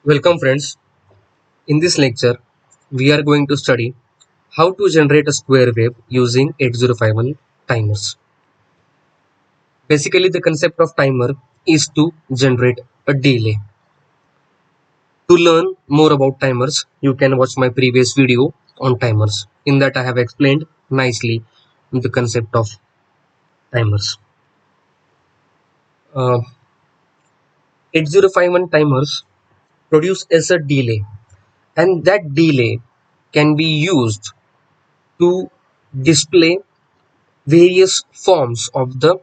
Welcome friends. In this lecture, we are going to study how to generate a square wave using 8051 timers. Basically, the concept of timer is to generate a delay. To learn more about timers, you can watch my previous video on timers. In that, I have explained nicely the concept of timers. Uh, 8051 timers produce as a delay, and that delay can be used to display various forms of the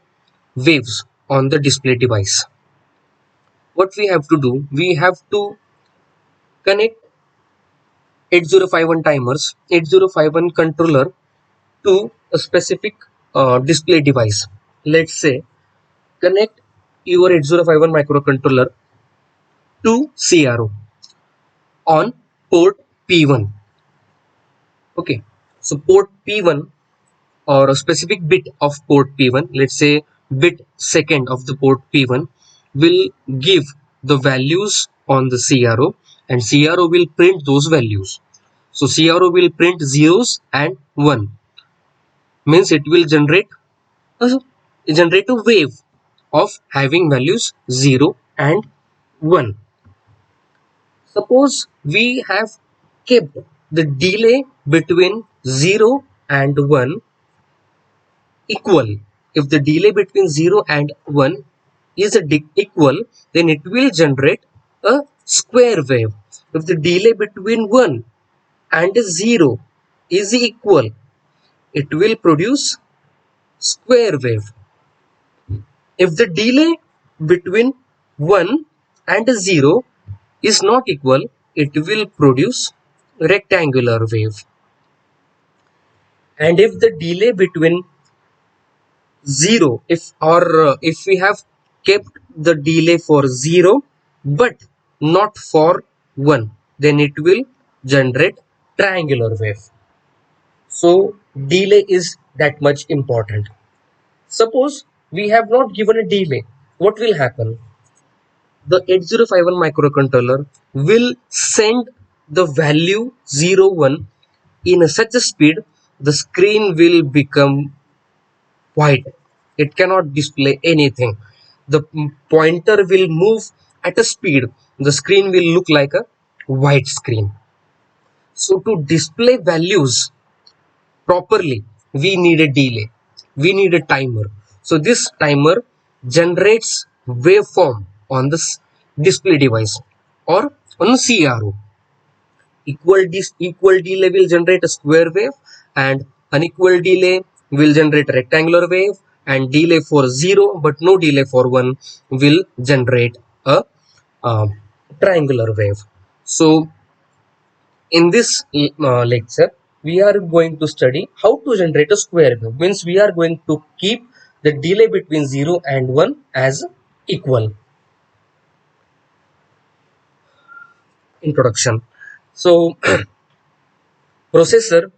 waves on the display device. What we have to do, we have to connect 8051 timers, 8051 controller to a specific display device. Let's say connect your 8051 microcontroller to CRO on port P1. Okay, so port P1 or a specific bit of port P1, let's say bit second of the port P1 will give the values on the CRO, and CRO will print those values. So CRO will print zeros and 1, means it will generate a wave of having values 0 and 1. Suppose we have kept the delay between 0 and 1 equal. If the delay between 0 and 1 is equal, then it will generate a square wave. If the delay between 1 and 0 is equal, it will produce square wave. If the delay between 1 and 0 is not equal, it will produce rectangular wave. And if the delay between 0, if we have kept the delay for 0 but not for 1, then it will generate triangular wave. So delay is that much important. Suppose we have not given a delay, what will happen? The 8051 microcontroller will send the value 01 in such a speed the screen will become white. It cannot display anything. The pointer will move at a speed. The screen will look like a white screen. So to display values properly, we need a delay. We need a timer. So this timer generates waveform on this display device or on the CRO. Equal delay will generate a square wave, and unequal delay will generate a rectangular wave, and delay for 0 but no delay for 1 will generate a triangular wave. So in this lecture we are going to study how to generate a square wave, means we are going to keep the delay between 0 and 1 as equal. Introduction. So processor,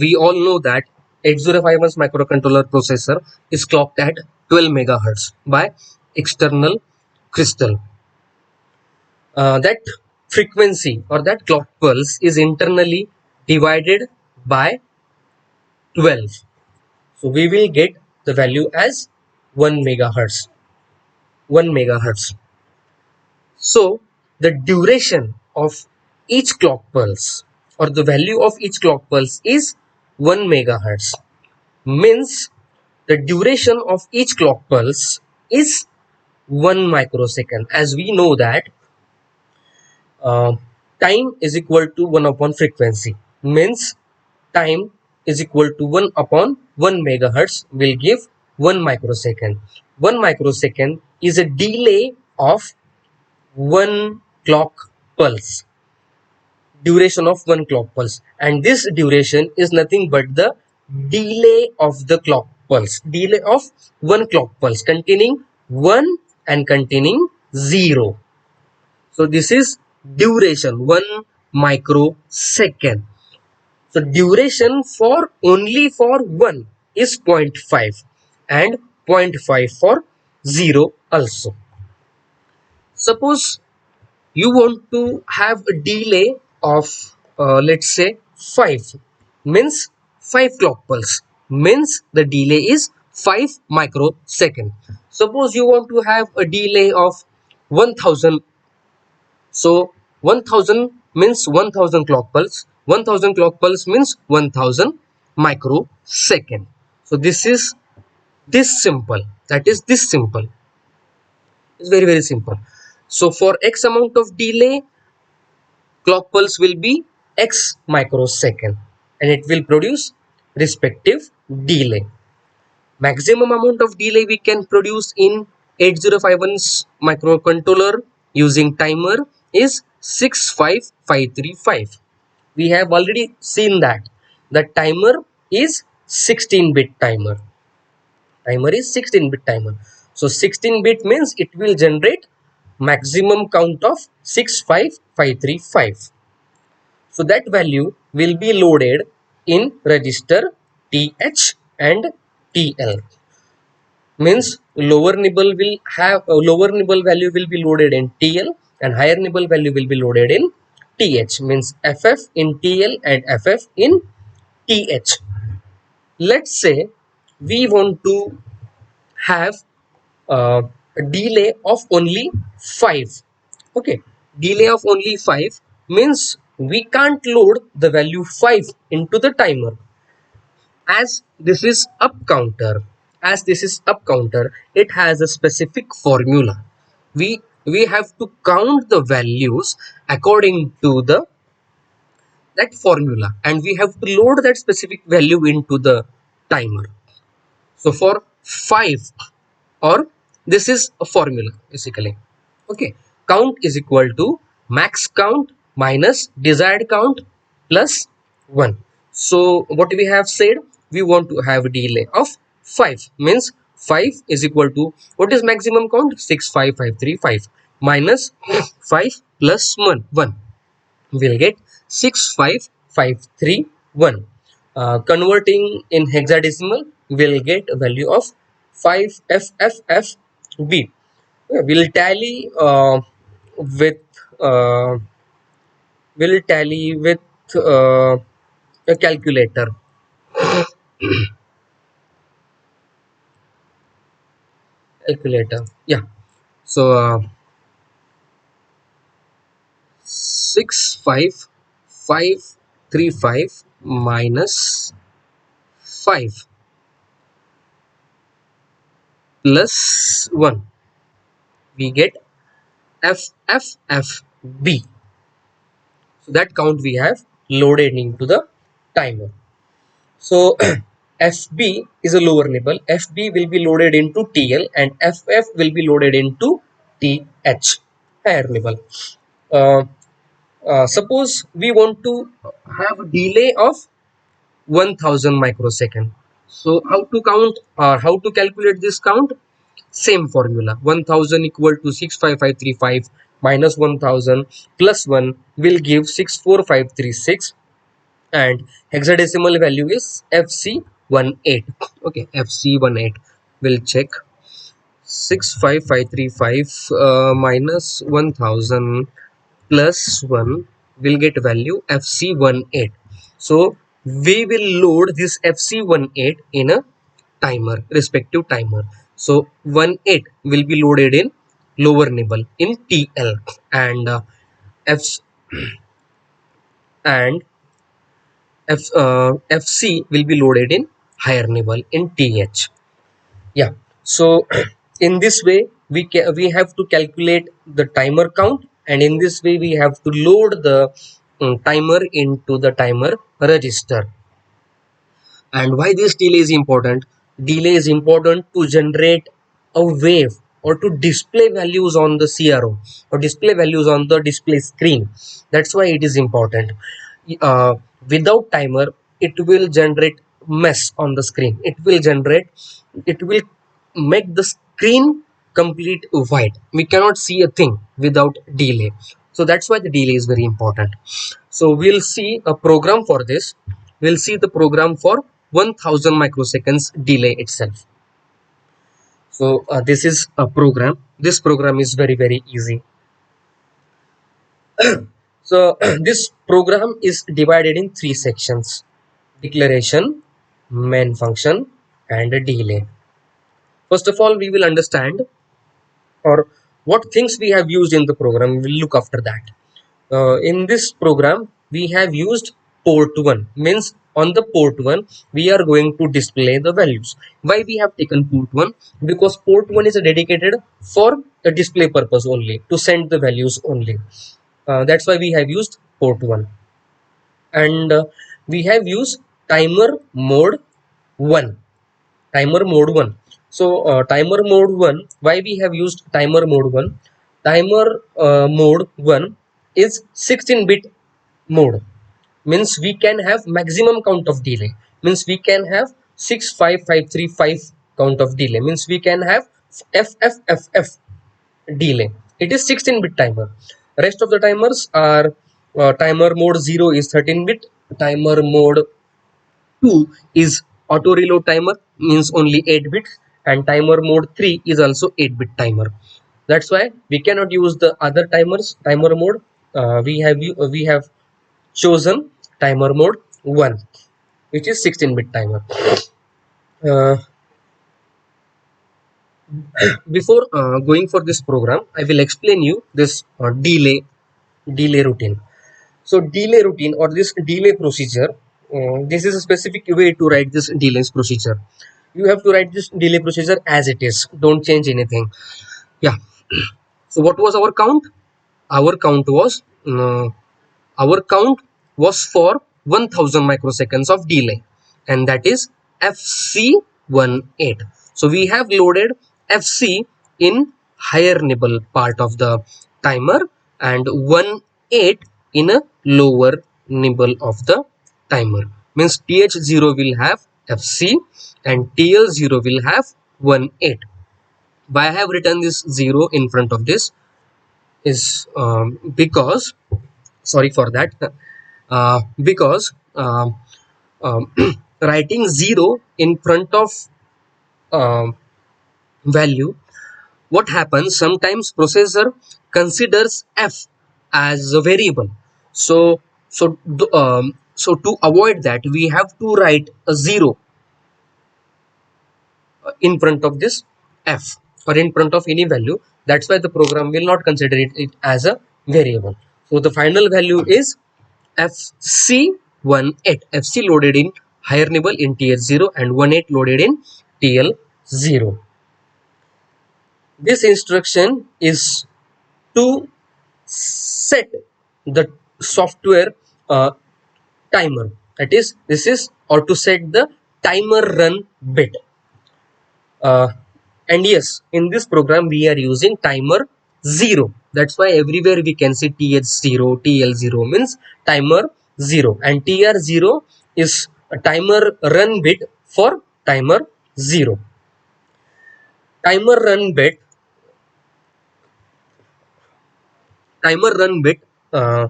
we all know that 8051's microcontroller processor is clocked at 12 megahertz by external crystal. That frequency or that clock pulse is internally divided by 12. So we will get the value as 1 megahertz. 1 megahertz. So the duration of each clock pulse or the value of each clock pulse is 1 megahertz, means the duration of each clock pulse is 1 microsecond. As we know that uh, time is equal to 1 upon frequency, means time is equal to 1 upon 1 megahertz will give 1 microsecond. 1 microsecond is a delay of 1 clock pulse, duration of 1 clock pulse, and this duration is nothing but the delay of the clock pulse, delay of 1 clock pulse containing 1 and containing 0. So this is duration, 1 microsecond. So duration for only for 1 is 0.5 and 0.5 for 0 also. Suppose you want to have a delay of let's say 5, means 5 clock pulse, means the delay is 5 microsecond. Suppose you want to have a delay of 1000. So 1000 means 1000 clock pulse, 1000 clock pulse means 1000 microsecond. So this is this simple, that is this simple. It's very simple. So for x amount of delay, clock pulse will be x microsecond and it will produce respective delay. Maximum amount of delay we can produce in 8051's microcontroller using timer is 65535. We have already seen that the timer is 16-bit timer. Timer is 16-bit timer. So 16-bit means it will generate maximum count of 65535. So that value will be loaded in register TH and TL. Means lower nibble will have a lower nibble value will be loaded in TL and higher nibble value will be loaded in TH. Means FF in TL and FF in TH. Let's say we want to have a delay of only 5. Okay, delay of only 5 means we can't load the value 5 into the timer. As this is up counter, it has a specific formula. We have to count the values according to the that formula and we have to load that specific value into the timer. So for 5, or this is a formula basically. Okay, count is equal to max count minus desired count plus 1. So what we have said, we want to have a delay of 5, means 5 is equal to what is maximum count, 65535 minus 5 plus 1 we'll get 65531. Converting in hexadecimal, we'll get a value of 5FFFB. We'll tally with uh, we'll tally with a calculator. Yeah. So 65535 minus 5 plus 1, we get FFFB. So that count we have loaded into the timer. So FB is a lower nibble. FB will be loaded into TL and FF will be loaded into TH, higher nibble. Uh, Suppose we want to have a delay of 1000 microsecond. So how to count or how to calculate this count? Same formula. 1000 equal to 65535 minus 1000 plus 1 will give 64536 and hexadecimal value is FC18. Okay, FC18. We'll check 65535 minus 1000 plus 1 will get value FC18. So we will load this FC18 in a timer, respective timer. So 18 will be loaded in lower nibble in TL and F and FC will be loaded in higher nibble in TH. Yeah. So in this way we have to calculate the timer count, and in this way we have to load the timer into the timer register. And why this delay is important? Delay is important to generate a wave or to display values on the CRO or display values on the display screen. That's why it is important. uh, Without timer it will generate mess on the screen. It will make the screen complete white. We cannot see a thing without delay. So that's why the delay is very important. So we'll see a program for this. We'll see the program for 1000 microseconds delay itself. So this is a program. This program is very easy. So this program is divided in three sections: declaration, main function, and a delay. First of all, we will understand or what things we have used in the program. We will look after that. In this program, we have used port 1, means on the port 1 we are going to display the values. Why we have taken port 1? Because port 1 is dedicated for the display purpose only, to send the values only. That's why we have used port 1. And we have used timer mode 1. Timer mode 1. So timer mode 1, why we have used timer mode 1? Timer mode 1 is 16-bit mode, means we can have maximum count of delay, means we can have 65535 count of delay, means we can have FFFF delay. It is 16-bit timer. Rest of the timers are timer mode 0 is 13-bit, timer mode 2 is auto reload timer, means only 8 bits, and timer mode 3 is also 8-bit timer. That's why we cannot use the other timers timer mode. We have chosen timer mode 1, which is 16-bit timer. uh, Before going for this program, I will explain you this delay routine. So delay routine or this delay procedure, this is a specific way to write this delay procedure. You have to write this delay procedure as it is, don't change anything. Yeah. So what was our count? Our count was our count was for 1000 microseconds of delay, and that is FC18. So we have loaded FC in higher nibble part of the timer and 18 in a lower nibble of the timer, means TH0 will have FC and TL0 will have 18. Why I have written this 0 in front of this is because, sorry for that, because writing 0 in front of um, value, what happens, sometimes processor considers f as a variable. So to avoid that, we have to write a 0 in front of this f or in front of any value. That's why the program will not consider it as a variable. So the final value is FC18, FC loaded in higher nibble in TH0 and 18 loaded in TL0. This instruction is to set the software timer, that is, this is or to set the timer run bit. uh, and yes, in this program we are using timer 0. That's why everywhere we can see TH0, TL0 means timer 0, and TR0 is a timer run bit for timer 0. Timer run bit, timer run bit uh,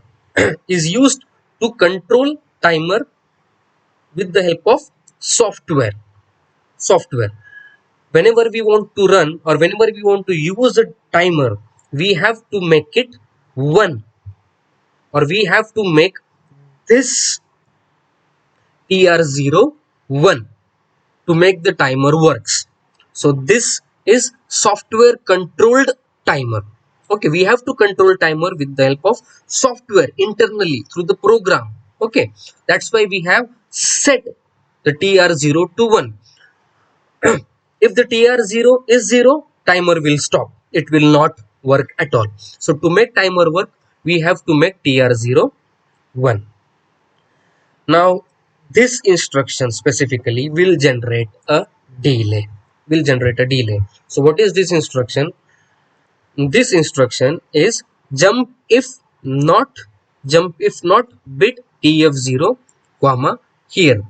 is used to control timer with the help of software. Whenever we want to run or whenever we want to use a timer, we have to make it 1, or we have to make this TR0 1 to make the timer works. So this is software controlled timer. Okay, we have to control timer with the help of software internally through the program. Okay, that's why we have set the TR0 to 1. If the TR0 is 0, timer will stop. It will not work at all. So to make timer work, we have to make TR0 1. Now this instruction specifically will generate a delay. So what is this instruction? This instruction is jump if not bit TF0 comma here.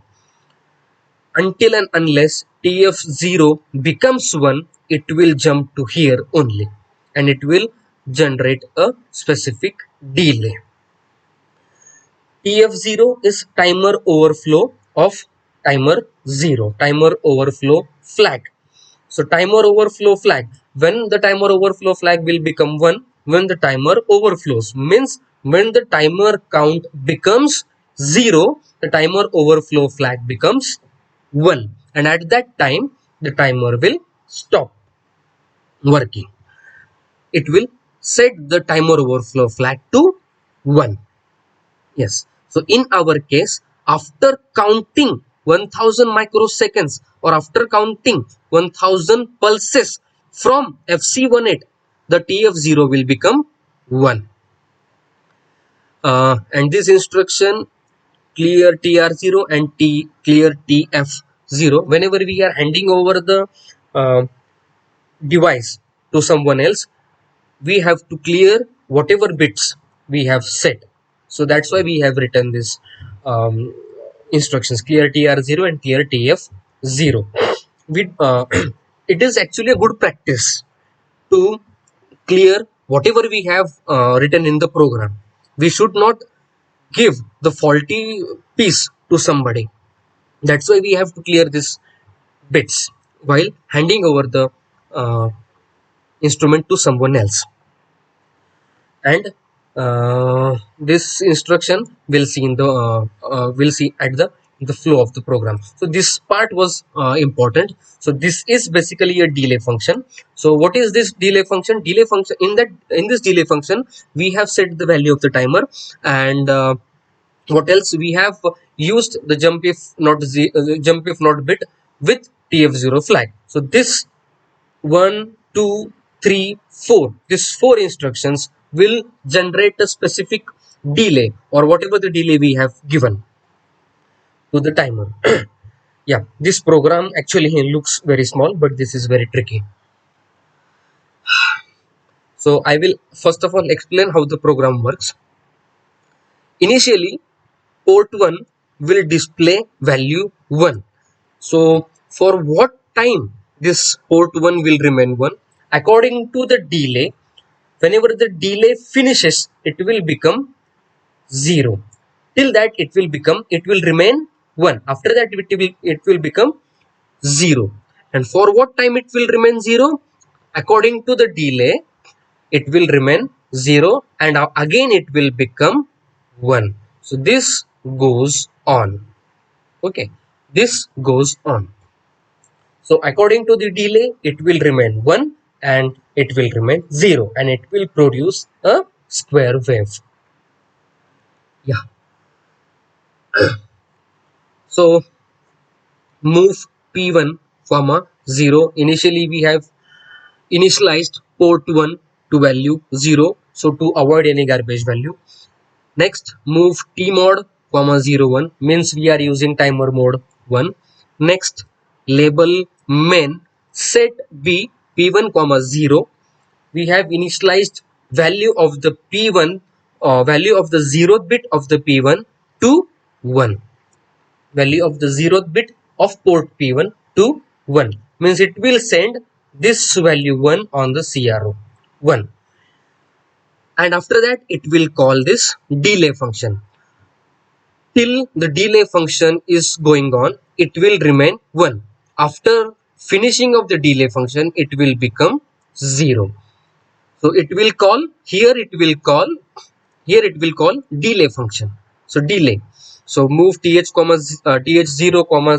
Until and unless TF0 becomes 1, it will jump to here only, and it will generate a specific delay. TF0 is timer overflow of timer 0, timer overflow flag. So timer overflow flag, when the timer overflow flag will become 1, when the timer overflows, means when the timer count becomes 0, the timer overflow flag becomes 1, and at that time the timer will stop working. It will set the timer overflow flag to 1. Yes. So in our case, after counting 1000 microseconds or after counting 1000 pulses from FC18, the TF0 will become 1. And this instruction clear TR0 and clear TF0, whenever we are handing over the device to someone else, we have to clear whatever bits we have set. So that's why we have written this instructions, clear TR0 and clear TF0. It is actually a good practice to clear whatever we have written in the program. We should not give the faulty piece to somebody. That's why we have to clear this bits while handing over the instrument to someone else. And this instruction will see in the will see at the flow of the program. So this part was important. So this is basically a delay function. So what is this delay function? Delay function, in this delay function we have set the value of the timer, and what else, we have used the jump if not bit with TF0 flag. So this 1, 2, 3, 4, these 4 instructions will generate a specific delay or whatever the delay we have given to the timer. Yeah, this program actually looks very small, but this is very tricky. So I will first of all explain how the program works. Initially, port 1 will display value 1. So for what time this port 1 will remain 1? According to the delay, whenever the delay finishes, it will become 0. Till that it will remain 1. After that it will become 0. And for what time it will remain 0? According to the delay, it will remain 0, and again it will become 1. So this goes on. Okay, this goes on. So according to the delay, it will remain 1 and it will remain 0, and it will produce a square wave. Yeah. So move P1 comma 0. Initially we have initialized port 1 to value 0, so to avoid any garbage value. Next, move tmod comma 01, means we are using timer mode 1. Next, label main set b p1 comma 0. We have initialized value of the p1 value of the 0th bit of the p1 to 1. Value of the 0th bit of port p1 to 1, means it will send this value 1 on the CRO 1, and after that it will call this delay function. Till the delay function is going on, it will remain 1. After finishing of the delay function, it will become 0. So it will call delay function. So delay. So move th comma th0 comma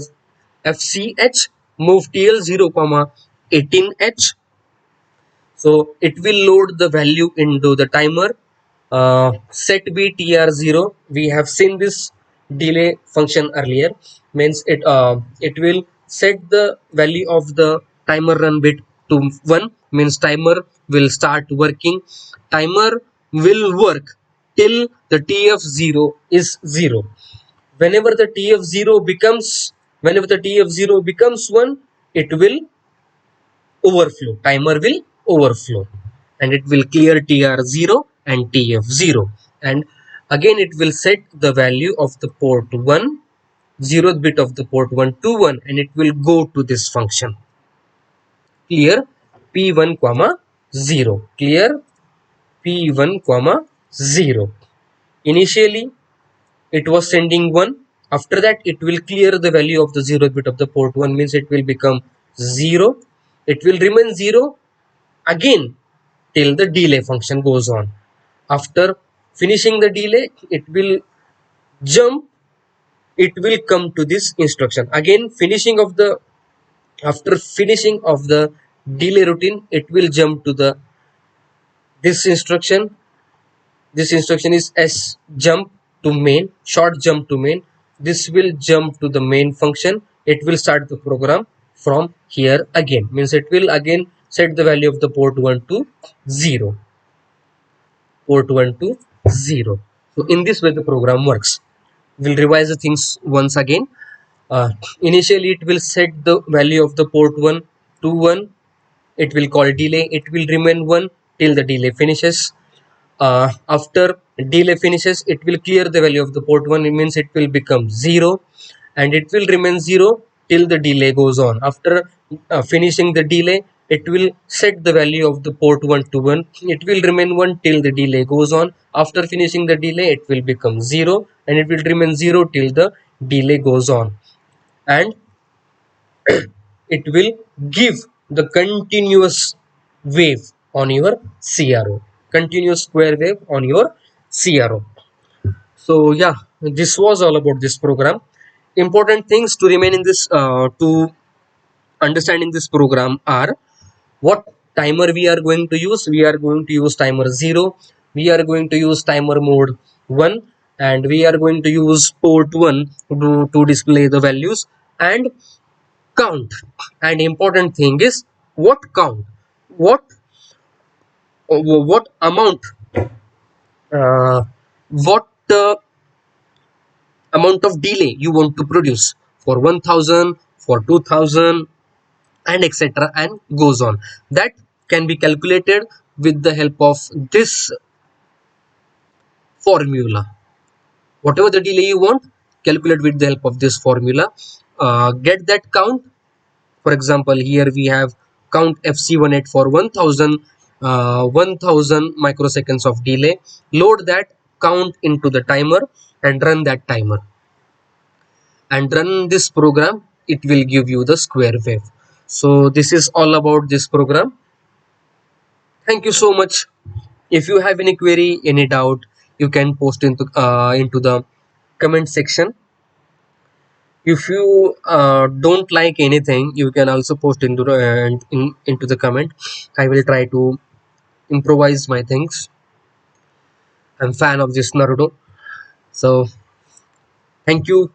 fch, move tl0 comma 18h. So it will load the value into the timer. Set b tr0. We have seen this delay function earlier. Means it will set the value of the timer run bit to 1. Means timer will start working. Timer will work till the tf0 is 0. Whenever the tf0 becomes 1, it will overflow. Timer will overflow, and it will clear tr0 and tf0, and again it will set the value of the port 1, 0th bit of the port 1 to 1, and it will go to this function clear p1 comma 0. Clear p1 comma 0. Initially it was sending 1. After that it will clear the value of the 0th bit of the port 1, means it will become 0. It will remain 0 again till the delay function goes on. After finishing the delay, it will jump, it will come to this instruction again. Finishing of the After finishing of the delay routine, it will jump to the this instruction. This instruction is s jump to main, short jump to main. This will jump to the main function. It will start the program from here again, means it will again set the value of the port 1 to 0. Port 1 to 0. So in this way the program works. We'll revise the things once again. Initially it will set the value of the port 1 to 1. It will call delay, it will remain 1 till the delay finishes. After delay finishes, it will clear the value of the port 1. It means it will become 0, and it will remain 0 till the delay goes on. After finishing the delay, it will set the value of the port 1 to 1. It will remain 1 till the delay goes on. After finishing the delay, it will become 0, and it will remain 0 till the delay goes on. And it will give the continuous wave on your CRO, continuous square wave on your CRO. So yeah, this was all about this program. Important things to remain in this to understand in this program are: what timer we are going to use. We are going to use timer 0, we are going to use timer mode 1, and we are going to use port 1 to display the values, and count. And important thing is what count, what what amount, uh, what amount of delay you want to produce for 1000, for 2000, and etc., and goes on. That can be calculated with the help of this formula. Whatever the delay you want, calculate with the help of this formula. Get that count. For example, here we have count FC18 for 1000 microseconds of delay. Load that count into the timer and run that timer, and run this program. It will give you the square wave. So this is all about this program. Thank you so much. If you have any query, any doubt, you can post into the comment section. If you don't like anything, you can also post into into the comment. I will try to improvise my things. I'm fan of this Naruto. So thank you.